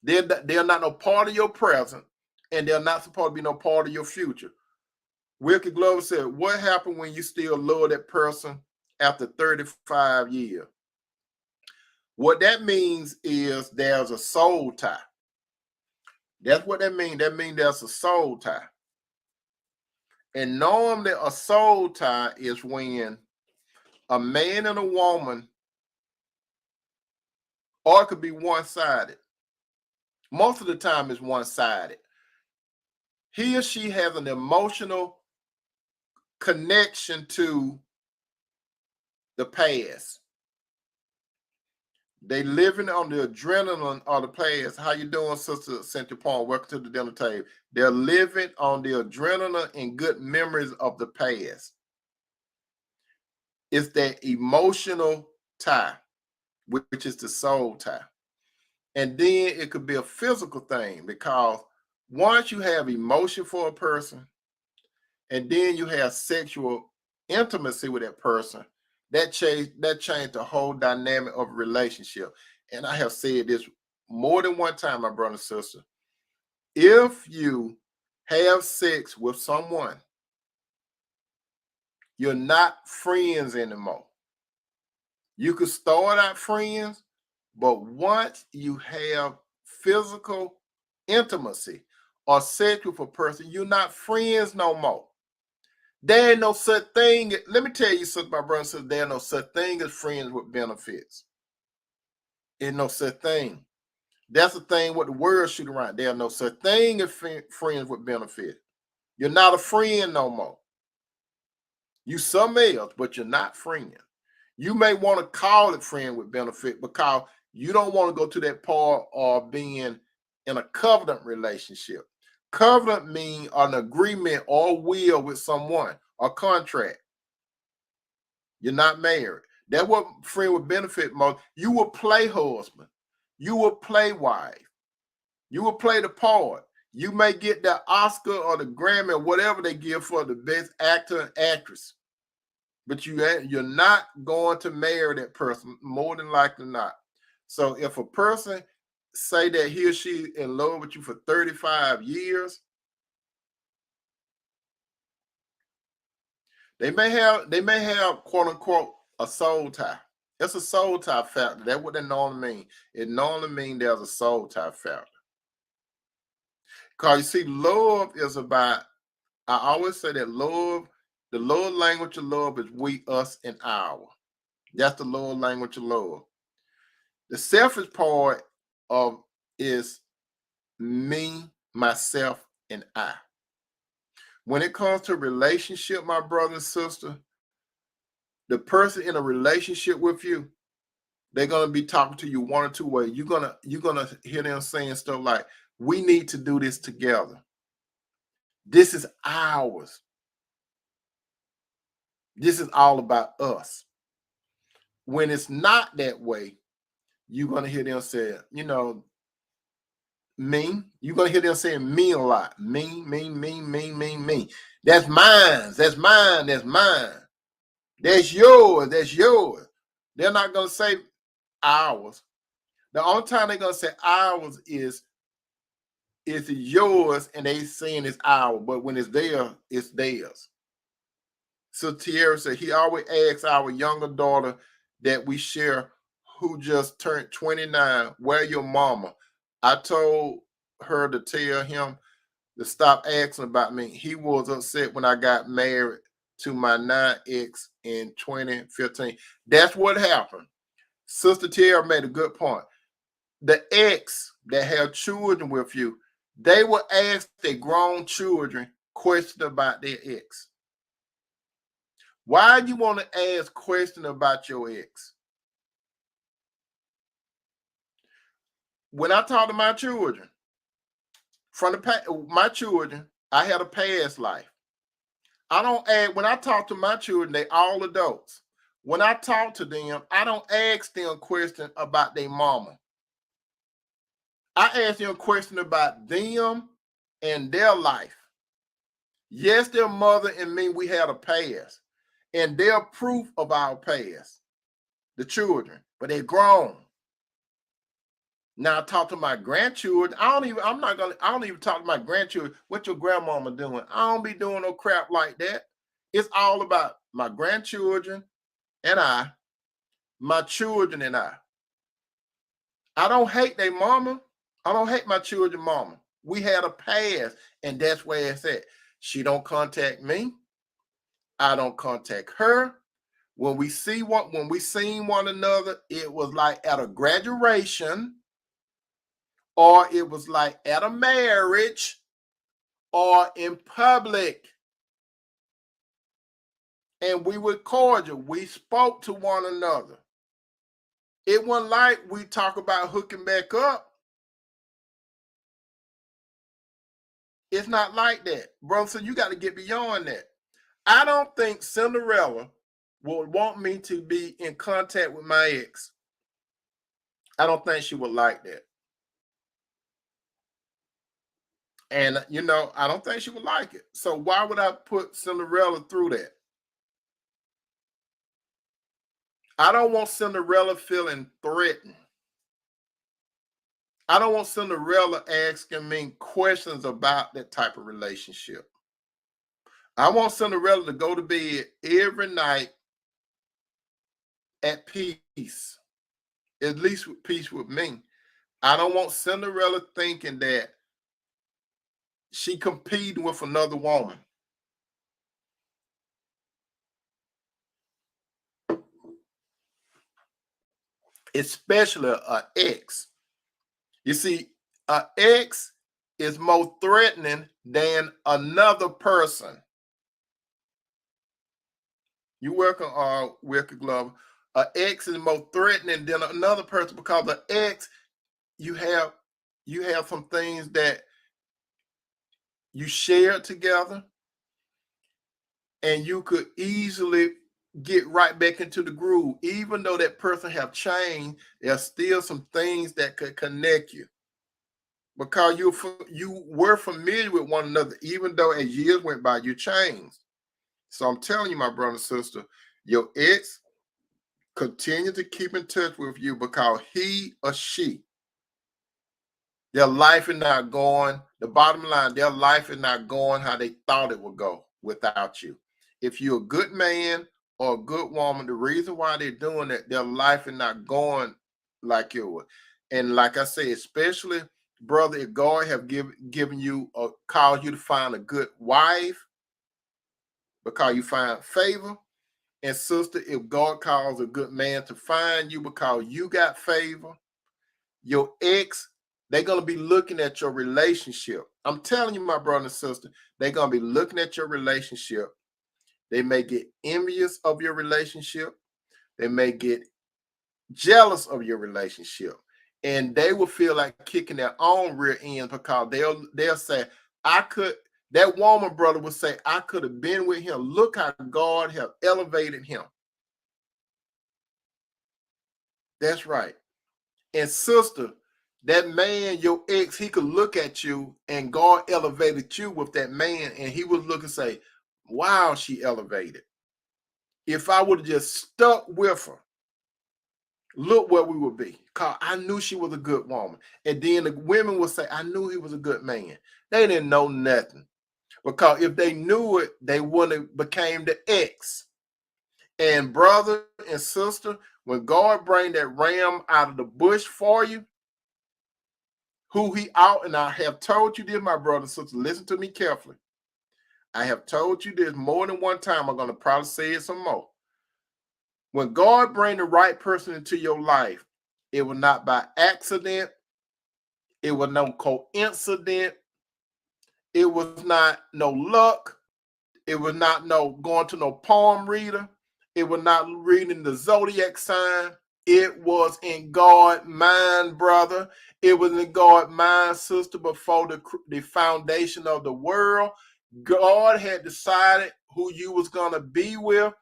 They're not no part of your present, and they're not supposed to be no part of your future. Wilkie Glover said, what happened when you still love that person after 35 years? What that means is there's a soul tie. That's what that means. That means there's a soul tie. And normally a soul tie is when a man and a woman, or it could be one-sided. Most of the time it's one-sided. He or she has an emotional connection to the past. They living on the adrenaline of the past. How you doing, Sister Cynthia Paul? Welcome to the dinner table. They're living on the adrenaline and good memories of the past. It's that emotional tie, which is the soul tie. And then it could be a physical thing, because once you have emotion for a person and then you have sexual intimacy with that person, that changed the whole dynamic of a relationship. And I have said this more than one time, my brother and sister. If you have sex with someone, you're not friends anymore. You could start out friends, but once you have physical intimacy or sex with a person, you're not friends no more. There ain't no such thing. Let me tell you something, my brother and sister. There ain't no such thing as friends with benefits. Ain't no such thing. That's the thing what the world shoot around. There's no such thing as friends with benefits. You're not a friend no more. You something else, but you're not friend. You may want to call it friend with benefit because you don't want to go to that part of being in a covenant relationship. Covenant means an agreement or will with someone, a contract. You're not married. That's what friend with benefit most. You will play husband. You will play wife. You will play the part. You may get the Oscar or the Grammy or whatever they give for the best actor and actress. But you're not going to marry that person, more than likely not. So if a person say that he or she in love with you for 35 years, they may have quote unquote a soul tie. It's a soul tie factor. That's what they normally mean. It normally means there's a soul tie factor. Because you see, love is about, I always say that love, the love language of love is we, us, and our. That's the love language of love. The selfish part of is me, myself, and I. When it comes to relationship, my brother and sister, the person in a relationship with you, they're gonna be talking to you one or two ways. You're gonna hear them saying stuff like, "We need to do this together. This is ours. This is all about us." When it's not that way, you're going to hear them say, you know, me. You're going to hear them saying me a lot. Me, me, me, me, me, me. That's mine. That's mine. That's mine. That's yours. That's yours. They're not going to say ours. The only time they're going to say ours is yours and they saying it's ours. But when it's theirs, it's theirs. So Tierra said he always asks our younger daughter that we share who just turned 29, where your mama? I told her to tell him to stop asking about me. He was upset when I got married to my 9X in 2015. That's what happened. Sister Tierra made a good point. The ex that have children with you, they will ask their grown children questions about their ex. Why do you want to ask questions about your ex? When I talk to my children, my children, I had a past life. I don't ask, when I talk to my children, they all adults. When I talk to them, I don't ask them questions about their mama. I ask them questions about them and their life. Yes, their mother and me, we had a past. And they're proof of our past, the children, but they're grown. Now I talk to my grandchildren. I don't even talk to my grandchildren. What your grandmama doing? I don't be doing no crap like that. It's all about my grandchildren and I, my children and I. I don't hate their mama. I don't hate my children mama. We had a past, and that's where it's at. She don't contact me. I don't contact her. When we seen one another, it was like at a graduation, or it was like at a marriage, or in public. And we were cordial. We spoke to one another. It wasn't like we talk about hooking back up. It's not like that, bro. So you got to get beyond that. I don't think Cinderella would want me to be in contact with my ex. I don't think she would like that. And, you know, I don't think she would like it. So why would I put Cinderella through that? I don't want Cinderella feeling threatened. I don't want Cinderella asking me questions about that type of relationship. I want Cinderella to go to bed every night at peace, at least with peace with me. I don't want Cinderella thinking that she competing with another woman. Especially an ex. You see, an ex is more threatening than another person. You welcome, Wilkie Glover. An ex is more threatening than another person because an ex, you have some things that you share together, and you could easily get right back into the groove. Even though that person have changed, there's still some things that could connect you because you were familiar with one another. Even though as years went by, you changed. So I'm telling you, my brother and sister, your ex continue to keep in touch with you because he or she, their life is not going. The bottom line, their life is not going how they thought it would go without you. If you're a good man or a good woman, the reason why they're doing it, their life is not going like yours. And like I say, especially, brother, if God have given you or caused you to find a good wife because you find favor, and sister, if God calls a good man to find you because you got favor, your ex, they're going to be looking at your relationship. I'm telling you, my brother and sister, they're going to be looking at your relationship. They may get envious of your relationship. They may get jealous of your relationship. And they will feel like kicking their own rear end because they'll say, that woman, brother, will say, I could have been with him. Look how God have elevated him. That's right. And sister, that man, your ex, he could look at you and God elevated you with that man, and he would look and say, wow, she elevated. If I would have just stuck with her, look where we would be. Cause I knew she was a good woman. And then the women would say, I knew he was a good man. They didn't know nothing. Because if they knew it, they wouldn't have became the ex. And brother and sister, when God bring that ram out of the bush for you, who he out, and I have told you this, my brother and sister, listen to me carefully. I have told you this more than one time. I'm going to probably say it some more. When God bring the right person into your life, it was not by accident. It was no coincidence. It was not no luck. It was not no going to no palm reader. It was not reading the zodiac sign. It was in God's mind, brother. It was in God's mind, sister, before the foundation of the world. God had decided who you was going to be with.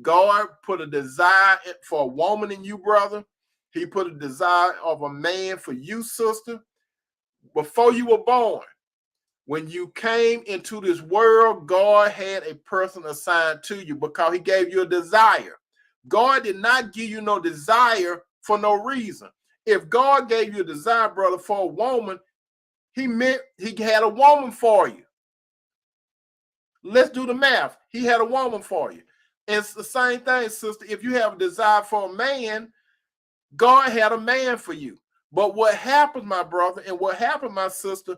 God put a desire for a woman in you, brother. He put a desire of a man for you, sister, before you were born. When you came into this world, God had a person assigned to you because he gave you a desire. God did not give you no desire for no reason. If God gave you a desire, brother, for a woman, he meant he had a woman for you. Let's do the math. He had a woman for you. It's the same thing, sister. If you have a desire for a man, God had a man for you. But what happens, my brother, and what happened, my sister,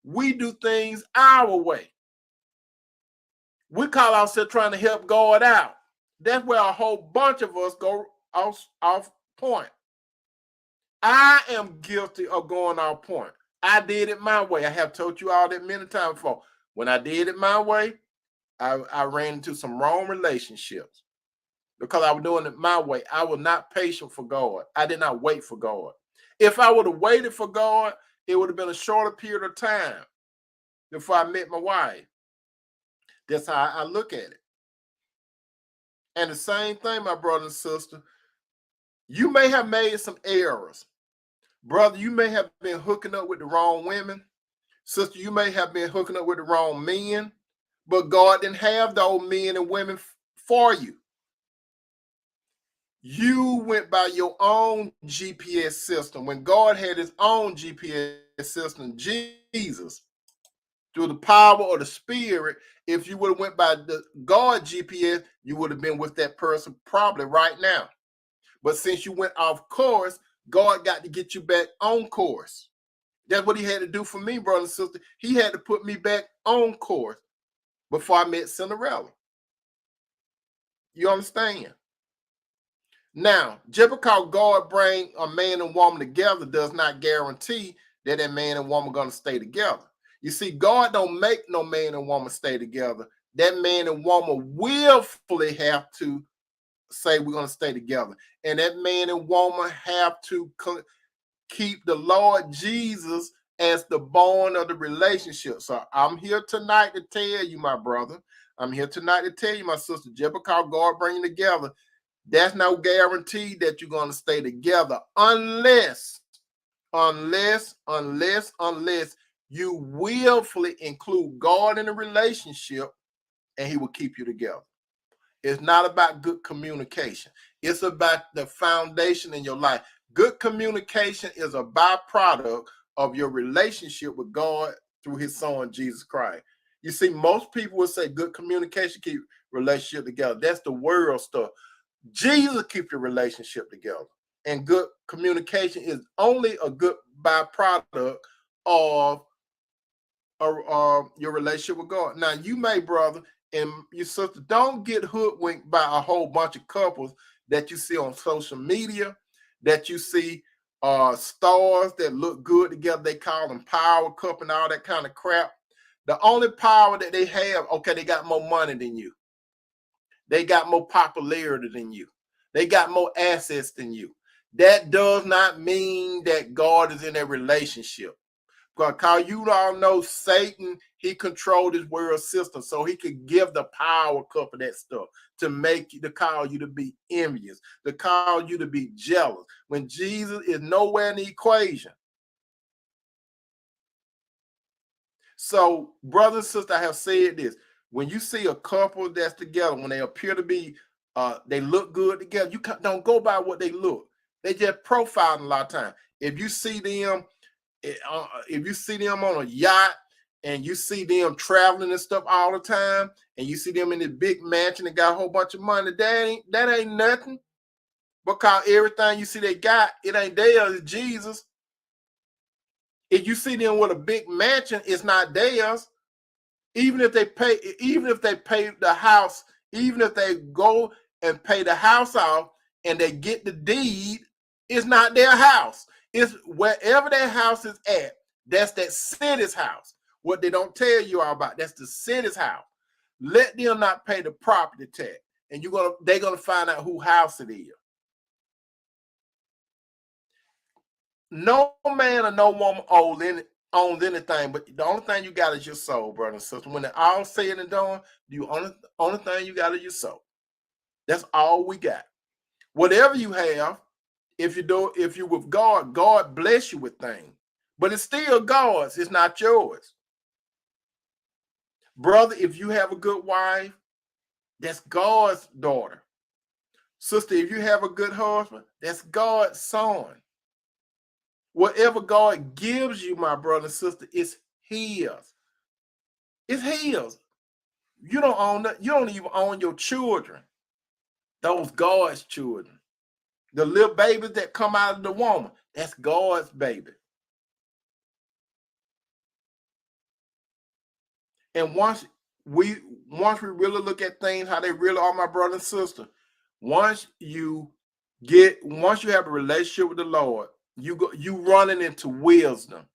we do things our way. We call ourselves trying to help God out. That's where a whole bunch of us go off point. I am guilty of going off point. I did it my way. I have told you all that many times before. When I did it my way, I ran into some wrong relationships because I was doing it my way. I was not patient for God. I did not wait for God. If I would have waited for God, it would have been a shorter period of time before I met my wife. That's how I look at it. And the same thing, my brother and sister, you may have made some errors. Brother, you may have been hooking up with the wrong women. Sister, you may have been hooking up with the wrong men, but God didn't have those men and women for you. You went by your own GPS system when God had his own GPS system, Jesus. Through the power of the Spirit, if you would have went by the God GPS, you would have been with that person probably right now. But since you went off course, God got to get you back on course. That's what he had to do for me, brother and sister. He had to put me back on course before I met Cinderella. You understand? Now, just because God bring a man and woman together does not guarantee that that man and woman going to stay together. You see, God don't make no man and woman stay together. That man and woman willfully have to say we're going to stay together. And that man and woman have to keep the Lord Jesus as the bond of the relationship. So I'm here tonight to tell you, my brother, I'm here tonight to tell you, my sister, just because God bring you together, that's no guarantee that you're going to stay together unless you willfully include God in a relationship and he will keep you together. It's not about good communication. It's about the foundation in your life. Good communication is a byproduct of your relationship with God through his son, Jesus Christ. You see, most people will say good communication keep relationship together. That's the world stuff. Jesus keeps your relationship together. And good communication is only a good byproduct of your relationship with God. Now, you may, brother, and your sister, don't get hoodwinked by a whole bunch of couples that you see on social media, that you see stars that look good together. They call them power couple and all that kind of crap. The only power that they have, okay, they got more money than you. They got more popularity than you. They got more assets than you. That does not mean that God is in a relationship. Because you all know Satan, he controlled his world system, so he could give the power cup of that stuff to make you, to cause you to be envious, to cause you to be jealous, when Jesus is nowhere in the equation. So, brothers and sisters, I have said this. When you see a couple that's together, when they appear to be, they look good together, you don't go by what they look. They just profiling a lot of time. If you see them, if you see them on a yacht and you see them traveling and stuff all the time, and you see them in this big mansion and got a whole bunch of money, that ain't nothing. Because everything you see they got, it ain't theirs, it's Jesus. If you see them with a big mansion, it's not theirs. Even if they pay the house, even if they go and pay the house off and they get the deed, it's not their house. It's wherever their house is at. That's that city's house. What they don't tell you all about, that's the city's house. Let them not pay the property tax, and they're gonna find out whose house it is. No man or no woman owns anything, but the only thing you got is your soul, brother and sister. When it all said and done, the only thing you got is your soul. That's all we got. Whatever you have, if you're with God, God bless you with things. But it's still God's, it's not yours. Brother, if you have a good wife, that's God's daughter. Sister, if you have a good husband, that's God's son. Whatever God gives you, my brother and sister, is his. It's his. You don't own that. You don't even own your children. Those God's children. The little babies that come out of the woman, that's God's baby. And once we really look at things how they really are, my brother and sister, once you have a relationship with the Lord, you running into wisdom.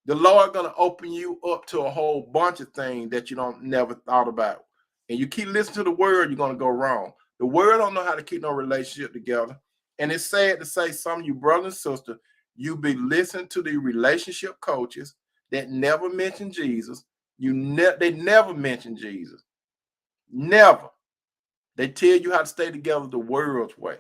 The Lord gonna open you up to a whole bunch of things that you don't never thought about. And you keep listening to the word, you're gonna go wrong. The word don't know how to keep no relationship together. And it's sad to say, some of you brothers and sisters, you be listening to the relationship coaches that never mention Jesus. They never mention Jesus. Never. They tell you how to stay together the world's way.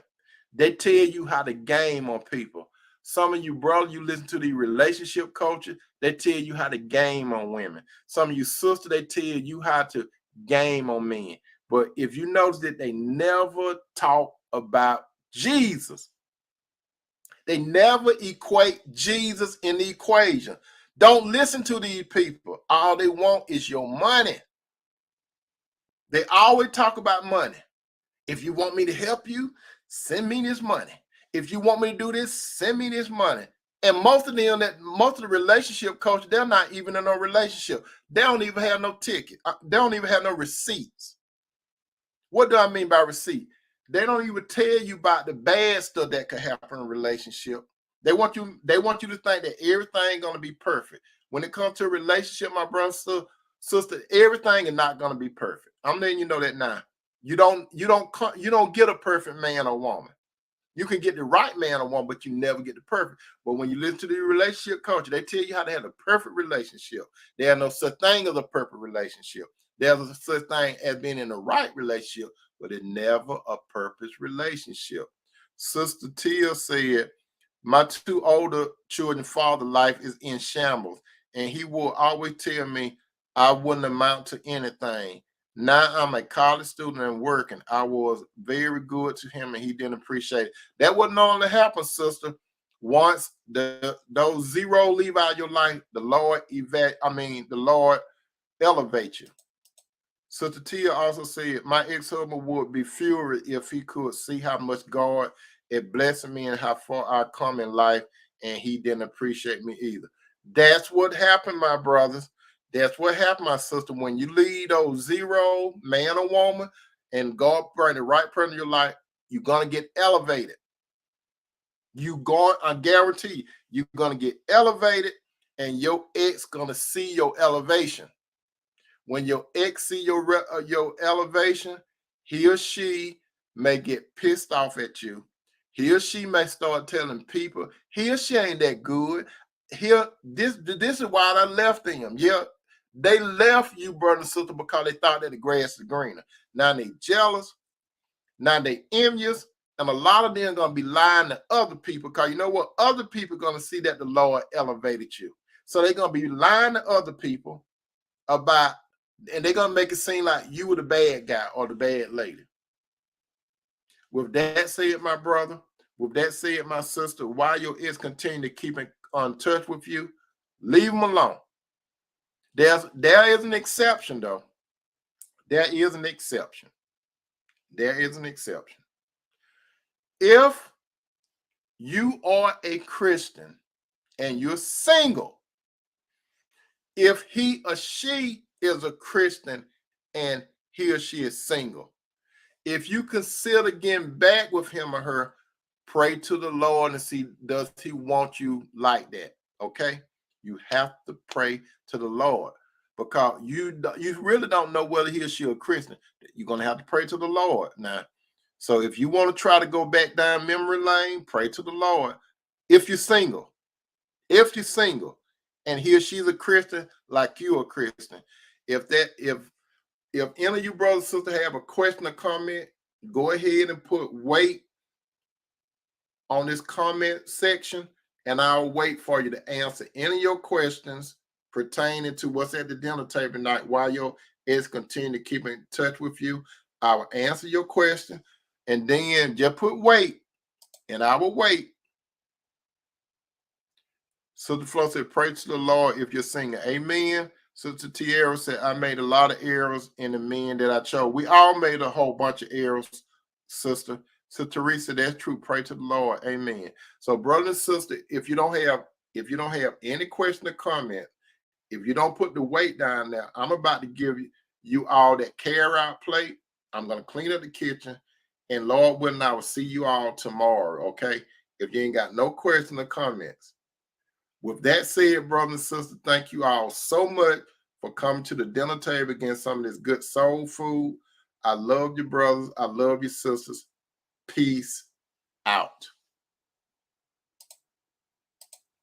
They tell you how to game on people. Some of you, brother, you listen to the relationship coaches, they tell you how to game on women. Some of you sister, they tell you how to game on men. But if you notice that they never talk about Jesus. They never equate Jesus in the equation. Don't listen to these people. All they want is your money. They always talk about money. If you want me to help you, send me this money. If you want me to do this, send me this money. And most of the relationship coaches, they're not even in a relationship. They don't even have no ticket. They don't even have no receipts. What do I mean by receipt? They don't even tell you about the bad stuff that could happen in a relationship. They want you to think that everything gonna be perfect. When it comes to a relationship, my brother, sister, everything is not gonna be perfect. I'm letting you know that now. You don't get a perfect man or woman. You can get the right man or woman, but you never get the perfect. But when you listen to the relationship coach, they tell you how to have a perfect relationship. There's no such thing as a perfect relationship. There's a such thing as being in the right relationship, but it's never a perfect relationship. Sister Tia said, my two older children's father life is in shambles, and he will always tell me I wouldn't amount to anything. Now I'm a college student and working. I was very good to him and he didn't appreciate it. That would normally happen, sister. Once those zero leave out your life, the Lord elevates you. Sister Tia also said, my ex-husband would be furious if he could see how much God had blessed me and how far I come in life, and he didn't appreciate me either. That's what happened, my brothers. That's what happened, my sister. When you leave those zero, man or woman, and God bring the right person in your life, you're gonna get elevated. I guarantee you're gonna get elevated, and your ex gonna see your elevation. When your ex see your elevation, he or she may get pissed off at you. He or she may start telling people he or she ain't that good. here, this is why I left them. Yeah, they left you, brother and sister, because they thought that the grass is greener. Now they jealous. Now they envious. And a lot of them going to be lying to other people, because you know what? Other people going to see that the Lord elevated you. So they're going to be lying to other people about, and they're going to make it seem like you were the bad guy or the bad lady. With that said, my brother, with that said, my sister, while your ex continue to keep in touch with you, leave them alone. There is an exception, though. There is an exception. There is an exception. If you are a Christian and you're single, if he or she is a Christian and he or she is single, if you consider getting back with him or her, pray to the Lord and see, does he want you like that? Okay? You have to pray to the Lord, because you really don't know whether he or she is a Christian. You're going to have to pray to the Lord now. So if you want to try to go back down memory lane, pray to the Lord. If you're single, and he or she's a Christian like you are a Christian, if any of you brothers and sisters have a question or comment, go ahead and put wait on this comment section, and I'll wait for you to answer any of your questions pertaining to what's at the dinner table tonight. While your ex continue to keep in touch with you, I will answer your question, and then just put wait, and I will wait. Sister Flo said, pray to the Lord if you're singing. Amen. Sister Tierra said, I made a lot of errors in the men that I chose. We all made a whole bunch of errors, sister. So Teresa, that's true. Pray to the Lord. Amen. So, brother and sister, if you don't have any question or comment, if you don't put the weight down there, I'm about to give you all that carry out plate. I'm going to clean up the kitchen, and Lord willing, I will see you all tomorrow. Okay. If you ain't got no question or comments. With that said, brothers and sisters, thank you all so much for coming to the dinner table again, some of this good soul food. I love you, brothers. I love you, sisters. Peace out.